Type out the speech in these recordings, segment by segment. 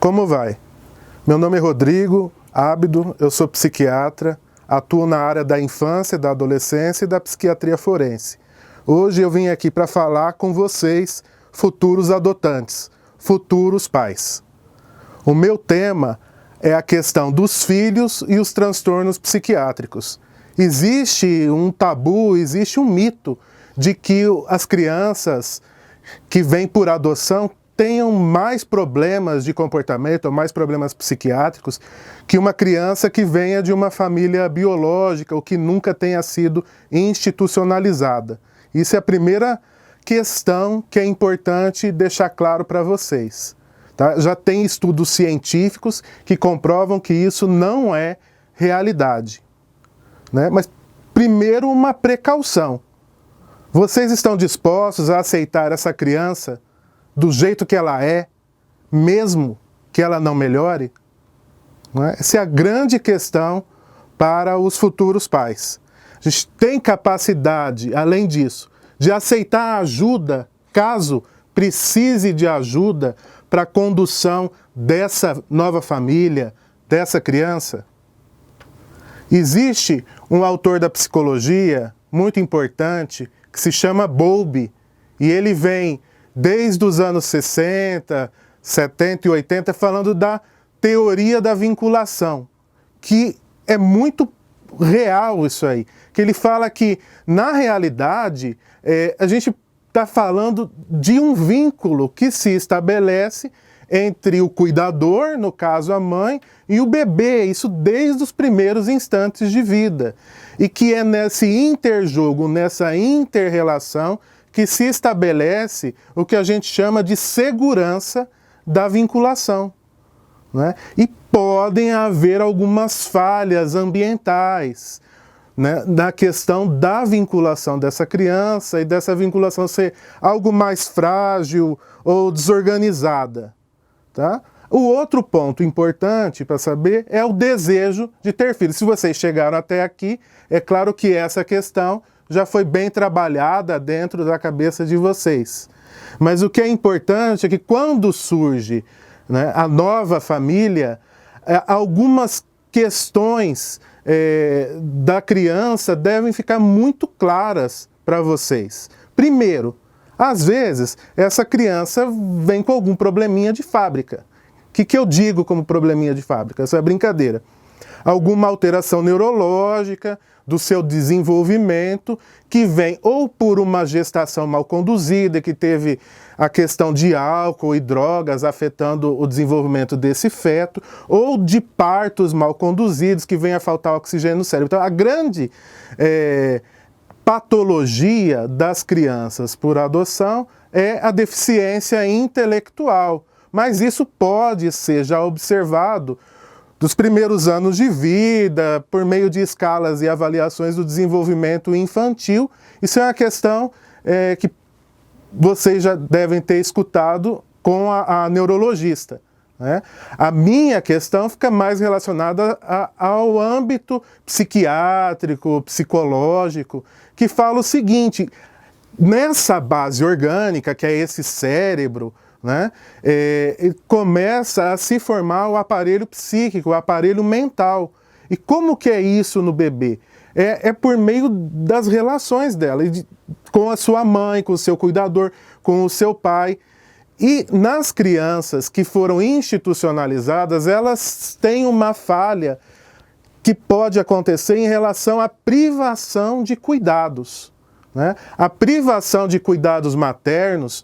Como vai? Meu nome é Rodrigo Ábido, eu sou psiquiatra, atuo na área da infância, da adolescência e da psiquiatria forense. Hoje eu vim aqui para falar com vocês, futuros adotantes, futuros pais. O meu tema é a questão dos filhos e os transtornos psiquiátricos. Existe um tabu, existe um mito de que as crianças que vêm por adoção tenham mais problemas de comportamento ou mais problemas psiquiátricos que uma criança que venha de uma família biológica ou que nunca tenha sido institucionalizada. Isso é a primeira questão que é importante deixar claro para vocês. Tá? Já tem estudos científicos que comprovam que isso não é realidade. Né? Mas primeiro uma precaução. Vocês estão dispostos a aceitar essa criança do jeito que ela é, mesmo que ela não melhore? Não é? Essa é a grande questão para os futuros pais. A gente tem capacidade, além disso, de aceitar ajuda, caso precise de ajuda para a condução dessa nova família, dessa criança? Existe um autor da psicologia muito importante que se chama Bowlby, e ele vem desde os anos 60, 70 e 80 falando da teoria da vinculação, que é muito real isso aí, que ele fala que, na realidade, a gente está falando de um vínculo que se estabelece entre o cuidador, no caso a mãe, e o bebê, isso desde os primeiros instantes de vida. E que é nesse interjogo, nessa inter-relação, que se estabelece o que a gente chama de segurança da vinculação. Né? E podem haver algumas falhas ambientais, né, na questão da vinculação dessa criança e dessa vinculação ser algo mais frágil ou desorganizada. Tá? O outro ponto importante para saber é o desejo de ter filhos. Se vocês chegaram até aqui, é claro que essa questão já foi bem trabalhada dentro da cabeça de vocês. Mas o que é importante é que quando surge, né, a nova família, algumas questões da criança devem ficar muito claras para vocês. Primeiro, às vezes, essa criança vem com algum probleminha de fábrica. O que eu digo como probleminha de fábrica? Essa é brincadeira. Alguma alteração neurológica do seu desenvolvimento que vem ou por uma gestação mal conduzida, que teve a questão de álcool e drogas afetando o desenvolvimento desse feto, ou de partos mal conduzidos, que vem a faltar oxigênio no cérebro. Então, a grande patologia das crianças por adoção é a deficiência intelectual, mas isso pode ser já observado dos primeiros anos de vida, por meio de escalas e avaliações do desenvolvimento infantil. Isso é uma questão que vocês já devem ter escutado com a neurologista. Né? A minha questão fica mais relacionada ao âmbito psiquiátrico, psicológico, que fala o seguinte: nessa base orgânica, que é esse cérebro, né, começa a se formar o aparelho psíquico, o aparelho mental. E como que é isso no bebê? É por meio das relações dela, com a sua mãe, com o seu cuidador, com o seu pai. E nas crianças que foram institucionalizadas, elas têm uma falha que pode acontecer em relação à privação de cuidados. Né? A privação de cuidados maternos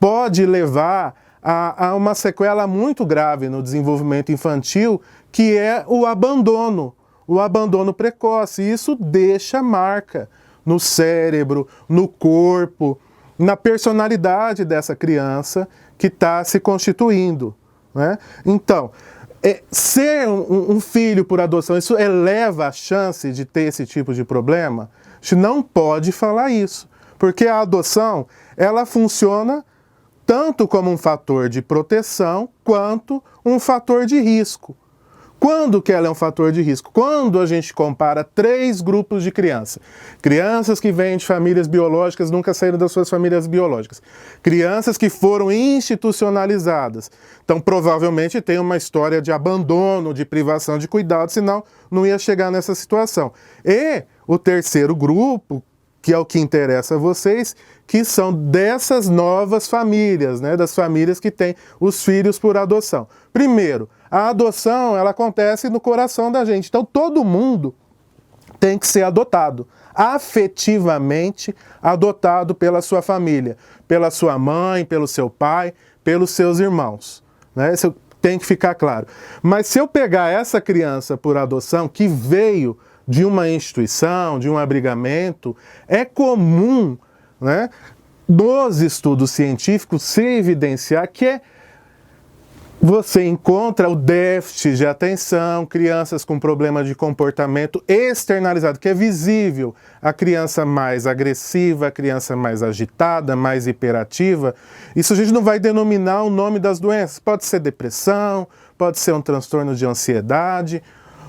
pode levar a uma sequela muito grave no desenvolvimento infantil, que é o abandono precoce. E isso deixa marca no cérebro, no corpo, na personalidade dessa criança que está se constituindo. Né? Então, ser um filho por adoção, isso eleva a chance de ter esse tipo de problema? A gente não pode falar isso, porque a adoção, ela funciona tanto como um fator de proteção, quanto um fator de risco. quando que ela é um fator de risco? Quando a gente compara 3 grupos de crianças. Crianças que vêm de famílias biológicas, nunca saíram das suas famílias biológicas. Crianças que foram institucionalizadas. Então, provavelmente tem uma história de abandono, de privação de cuidado, senão não ia chegar nessa situação. E o terceiro grupo, que é o que interessa a vocês, que são dessas novas famílias, né, das famílias que têm os filhos por adoção. Primeiro, a adoção, ela acontece no coração da gente. Então, todo mundo tem que ser adotado, afetivamente adotado pela sua família, pela sua mãe, pelo seu pai, pelos seus irmãos, né? Isso tem que ficar claro. Mas se eu pegar essa criança por adoção, que veio de uma instituição, de um abrigamento, é comum, né, nos estudos científicos se evidenciar que você encontra o déficit de atenção, crianças com problema de comportamento externalizado, que é visível, a criança mais agressiva, a criança mais agitada, mais hiperativa. Isso a gente não vai denominar o nome das doenças, pode ser depressão, pode ser um transtorno de ansiedade,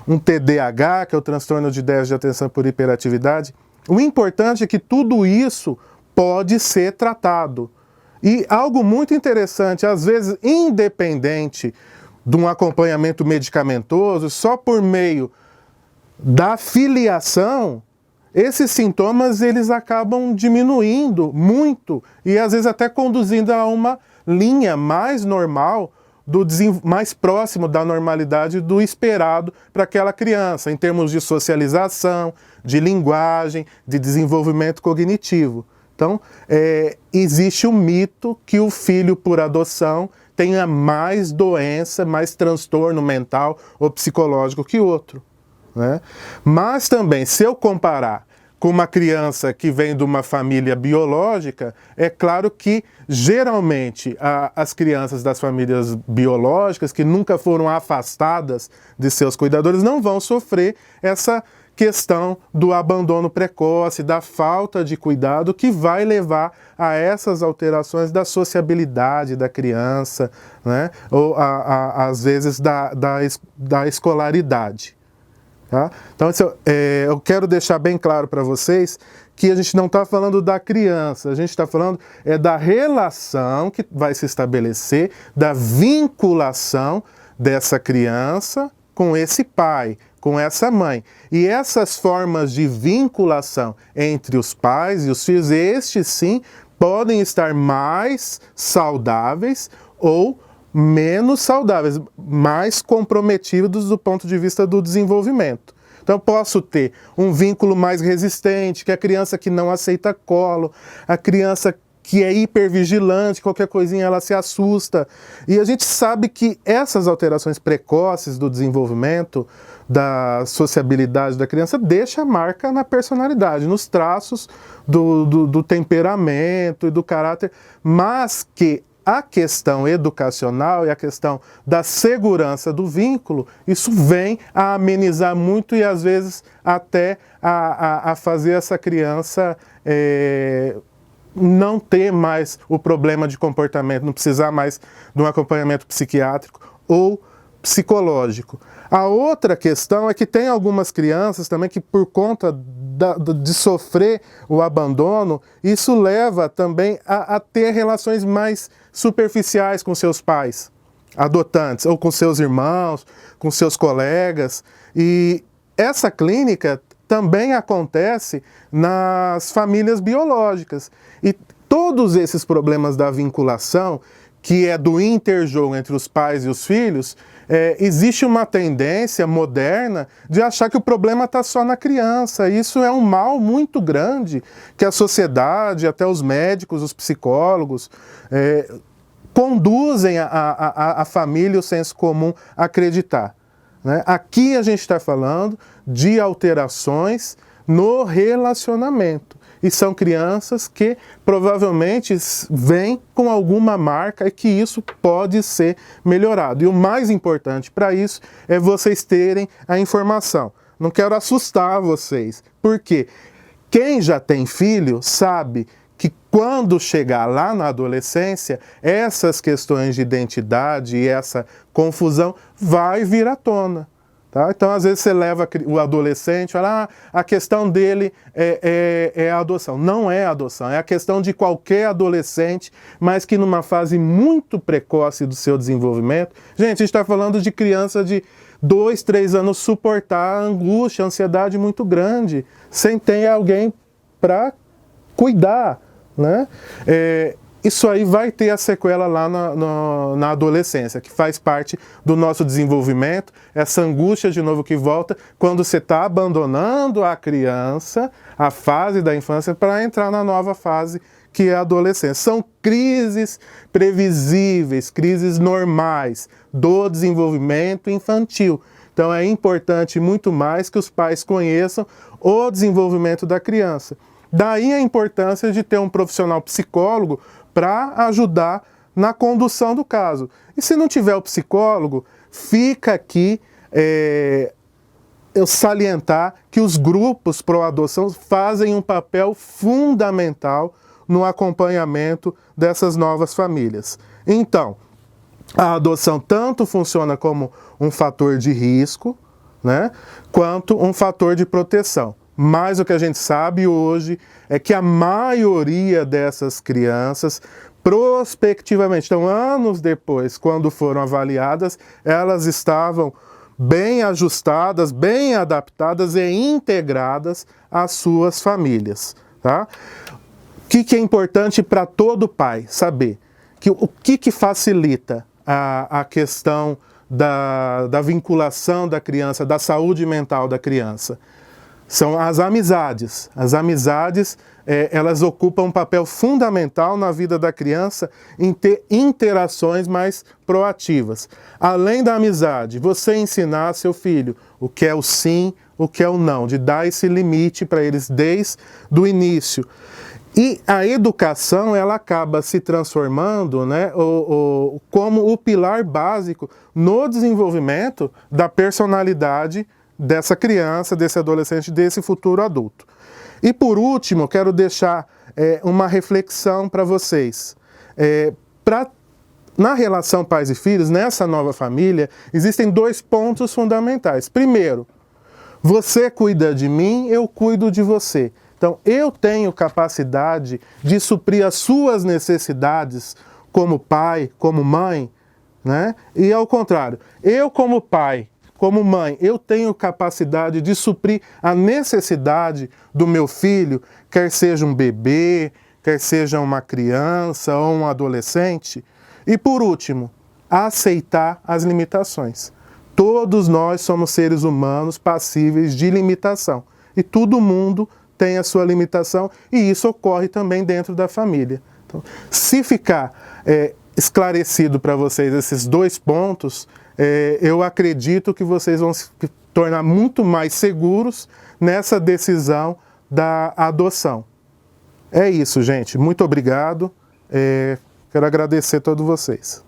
um TDAH, que é o transtorno de déficit de atenção por hiperatividade. O importante é que tudo isso pode ser tratado. E algo muito interessante, às vezes independente de um acompanhamento medicamentoso, só por meio da filiação, esses sintomas eles acabam diminuindo muito e às vezes até conduzindo a uma linha mais normal, mais próximo da normalidade do esperado para aquela criança, em termos de socialização, de linguagem, de desenvolvimento cognitivo. Então, existe um mito que o filho por adoção tenha mais doença, mais transtorno mental ou psicológico que o outro, né? Mas também, se eu comparar com uma criança que vem de uma família biológica, é claro que, geralmente, as crianças das famílias biológicas, que nunca foram afastadas de seus cuidadores, não vão sofrer essa questão do abandono precoce, da falta de cuidado, que vai levar a essas alterações da sociabilidade da criança, né? Ou às vezes da escolaridade. Tá? Então, eu quero deixar bem claro para vocês que a gente não está falando da criança, a gente está falando da relação que vai se estabelecer, da vinculação dessa criança com esse pai, com essa mãe. E essas formas de vinculação entre os pais e os filhos, estes sim, podem estar mais saudáveis ou menos saudáveis, mais comprometidos do ponto de vista do desenvolvimento. Então eu posso ter um vínculo mais resistente, que é a criança que não aceita colo, a criança que é hipervigilante, qualquer coisinha ela se assusta. E a gente sabe que essas alterações precoces do desenvolvimento, da sociabilidade da criança, deixa marca na personalidade, nos traços do temperamento e do caráter, mas que a questão educacional e a questão da segurança do vínculo, isso vem a amenizar muito e às vezes até a fazer essa criança não ter mais o problema de comportamento, não precisar mais de um acompanhamento psiquiátrico ou psicológico. A outra questão é que tem algumas crianças também que, por conta de sofrer o abandono, isso leva também a ter relações mais superficiais com seus pais adotantes, ou com seus irmãos, com seus colegas. E essa clínica também acontece nas famílias biológicas. E todos esses problemas da vinculação, que é do interjogo entre os pais e os filhos, existe uma tendência moderna de achar que o problema está só na criança. Isso é um mal muito grande que a sociedade, até os médicos, os psicólogos, conduzem a família e o senso comum a acreditar, né? Aqui a gente está falando de alterações no relacionamento. E são crianças que provavelmente vêm com alguma marca e que isso pode ser melhorado. E o mais importante para isso é vocês terem a informação. Não quero assustar vocês, porque quem já tem filho sabe que quando chegar lá na adolescência, essas questões de identidade e essa confusão vai vir à tona. Tá? Então, às vezes, você leva o adolescente e fala, a questão dele é a adoção. Não é a adoção, é a questão de qualquer adolescente, mas que numa fase muito precoce do seu desenvolvimento. Gente, a gente está falando de criança de 2, 3 anos suportar a angústia, a ansiedade muito grande, sem ter alguém para cuidar, né? Isso aí vai ter a sequela lá na adolescência, que faz parte do nosso desenvolvimento, essa angústia de novo que volta quando você está abandonando a criança, a fase da infância, para entrar na nova fase que é a adolescência. São crises previsíveis, crises normais do desenvolvimento infantil. Então é importante muito mais que os pais conheçam o desenvolvimento da criança. Daí a importância de ter um profissional psicólogo para ajudar na condução do caso. E se não tiver o psicólogo, fica aqui eu salientar que os grupos pró-adoção fazem um papel fundamental no acompanhamento dessas novas famílias. Então, a adoção tanto funciona como um fator de risco, né, quanto um fator de proteção. Mas o que a gente sabe hoje é que a maioria dessas crianças, prospectivamente, então anos depois, quando foram avaliadas, elas estavam bem ajustadas, bem adaptadas e integradas às suas famílias. Tá? O que é importante para todo pai saber? O que facilita a questão da vinculação da criança, da saúde mental da criança? São as amizades. As amizades, elas ocupam um papel fundamental na vida da criança em ter interações mais proativas. Além da amizade, você ensinar seu filho o que é o sim, o que é o não, de dar esse limite para eles desde o início. E a educação, ela acaba se transformando, né, como o pilar básico no desenvolvimento da personalidade dessa criança, desse adolescente, desse futuro adulto. E por último, quero deixar uma reflexão para vocês. Na relação pais e filhos, nessa nova família, existem 2 pontos fundamentais. Primeiro, você cuida de mim, eu cuido de você. Então, eu tenho capacidade de suprir as suas necessidades como pai, como mãe, né? E ao contrário, eu como pai, como mãe, eu tenho capacidade de suprir a necessidade do meu filho, quer seja um bebê, quer seja uma criança ou um adolescente. E por último, aceitar as limitações. Todos nós somos seres humanos passíveis de limitação. E todo mundo tem a sua limitação e isso ocorre também dentro da família. Então, se ficar esclarecido para vocês esses 2 pontos, eu acredito que vocês vão se tornar muito mais seguros nessa decisão da adoção. É isso, gente. Muito obrigado. Quero agradecer a todos vocês.